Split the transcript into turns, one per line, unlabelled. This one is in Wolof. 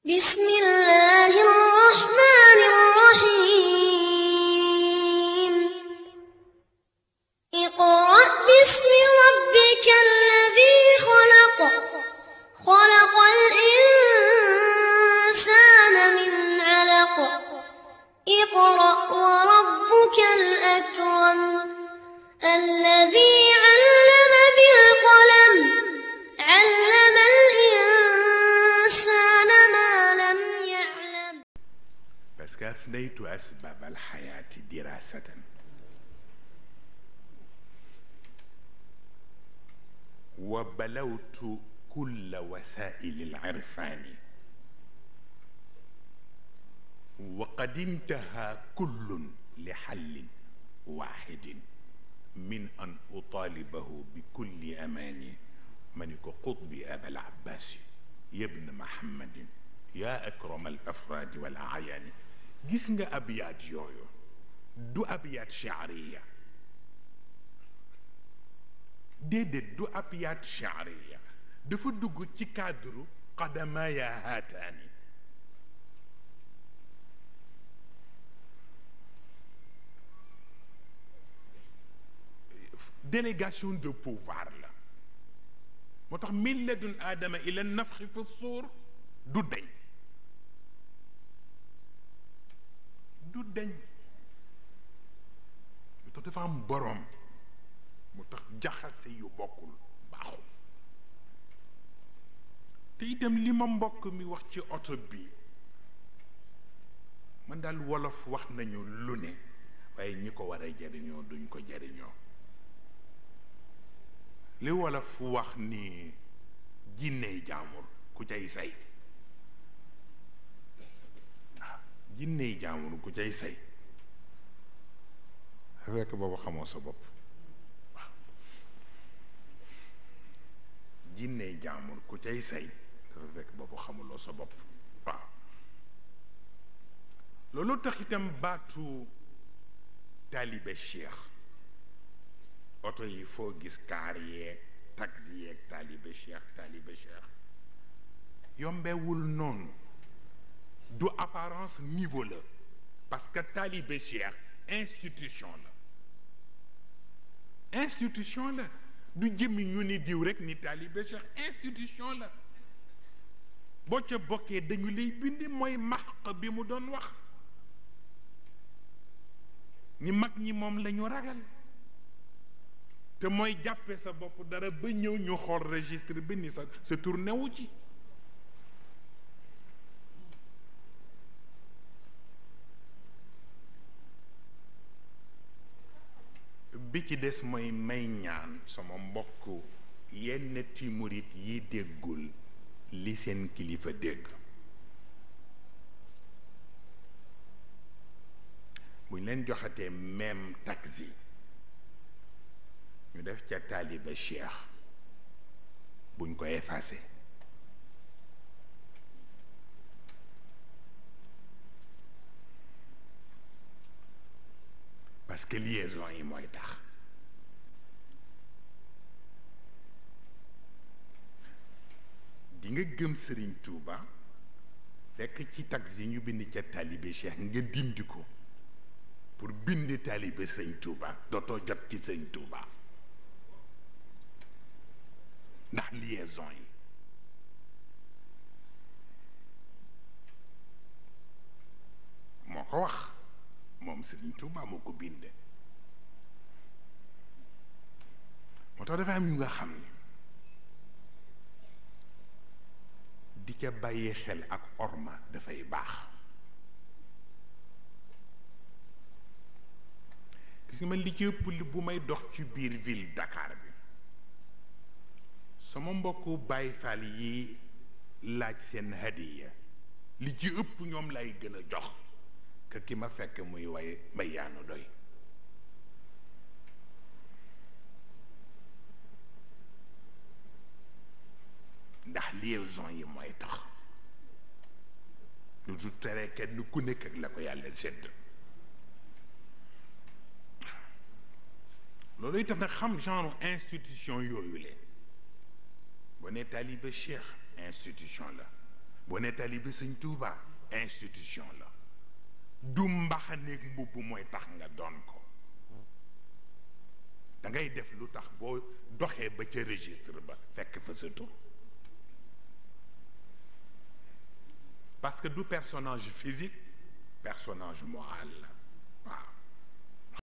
بسم الله الرحمن الرحيم اقرأ باسم ربك الذي خلق خلق الإنسان من علق اقرأ وربك الأكرم الذي علم بالقلم علم الإنسان ما لم يعلم.
بس أفنيت أسباب الحياة دراسة وبلوت كل وسائل العرفان وقد انتهى كل لحل واحد من أن أطالبه بكل أماني منك قطبي أبا العباس يا ابن محمد يا أكرم الأفراد والأعيان. gis nga abyaat yooyu du abyaat shaariya déedéet du abyaat shaariya dafa dugg ci cadre qadamaya haataani délégation de pouvoir la moo tax min ladun aadama ila nafxi fi suur du deñ du deñ mu tax dafa am boroom mu tax jaxase yu bokkul baaxul te itam li ma mbokk mi wax ci oto bi man daal wolof wax nañu lu ne waaye ñi ko war a jariñoo duñ ko jariñoo li wolof wax ni jinney jaamur ku cay say jinney jaamur ku cay say fekk boobu xamoo sa bopp waaw jinney jaamur ku cay say dafa fekk boobu xamuloo sa bopp waaw loolu tax itam baatu taalibe cheikh oto yi foo gis kaar yeeg taxi yeeg taalibe cheikh yombewul noonu du apparence niveau la parce que taalibe cheikh institution la du jëmmi ñu ni diw rek ni taalibe cheikh institution la boo ca bokkee dañu lay bindi mooy maxq bi mu doon wax ñi mag ñi moom lañu ragal te mooy jàppe sa bopp dara ba ñëw ñu xool registre bi ni sa tourné wu ci bi ci des mooy may ñaan sama mbokk yenn timurit yi déggul li seen kilifa dégg buñ leen joxatee même taxi ñu def ca taaliba cheikh buñ ko effacé parce que liaison yi mooy tax di nga gëm Serigne Touba fekk ci taxi ñu bind ca taalibe cheikh nga dindi ko pour bind taalibe Serigne Touba dootoo jot ci Serigne Touba ndax liaison yi moo ko wax moom Serigne Touba moo ko bind moo tax dafa am yu nga xam ni di ca bàyyi xel ak orma dafay baax gis nga man li ci ëpp li bu may dox ci biir ville Dakar bi sama mbokku Baay Faal yi laaj seen hadiya li ci ëpp ñoom lay gën a jox que ki ma fekk muy way mbay yaanu doy ndax liaison yi mooy tax lu du tere kenn ku nekk ak la ko yàlla sédd loolu itam nag xam genre institution yooyu leen boo ne taalibe cheikh institution la boo ne taalibe sëñ Tuuba institution la du mbaxaneeg mbubb mooy tax nga doon ko da ngay def lu tax boo doxee ba ca registre ba fekk fa sa tur parce que du personnage physique personnage moral la waaw